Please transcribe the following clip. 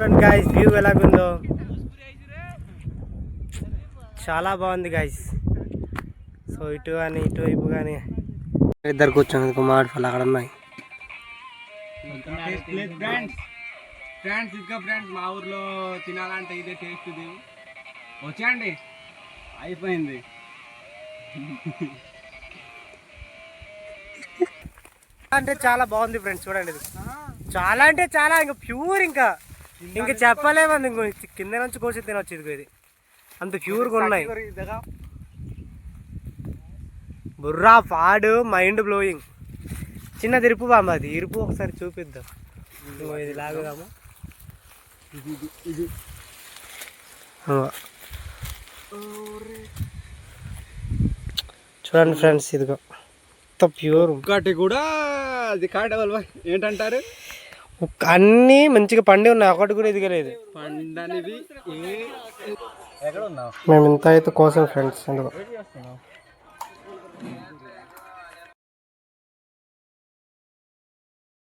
Guys view ఎలాగుందో చాలా బాగుంది గైస్. సో ఇటు కానీ ఇటువైపు కానీ ఇద్దరు కూర్చొని మామిడి పళ్ళు అక్కడ ఉన్నాయి. ఫ్రెండ్స్ ఇంకా ఫ్రెండ్స్ మా ఊర్లో తినాలంటే ఇదే టేస్ట్ ఇది. వచ్చేయండి, అయిపోయింది. అంటే చాలా బాగుంది ఫ్రెండ్స్, చూడండి ఇది చాలా అంటే చాలా ఇంకా ప్యూర్, ఇంకా చెప్పలేమంది. ఇంకో కింద నుంచి కోసి తినొచ్చు. ఇదిగో ఇది అంత ప్యూర్గా ఉన్నాయి. బుర్రా పాడు మైండ్ బ్లోయింగ్. చిన్నది ఇరుపు బామ్మ, అది ఇరుపు ఒకసారి చూపిద్దాం. ఇది లాగుదాము. చూడండి ఫ్రెండ్స్, ఇదిగో ప్యూర్. ఒక్కటి కూడా అది కాటవల్ ఏంటంటారు, అన్నీ మంచిగా పండి ఉన్నాయి, ఒకటి కూడా ఎదిగలేదు. పండనివి మేము ఇంత అయితే కోసం ఫ్రెండ్స్. ఎందుకు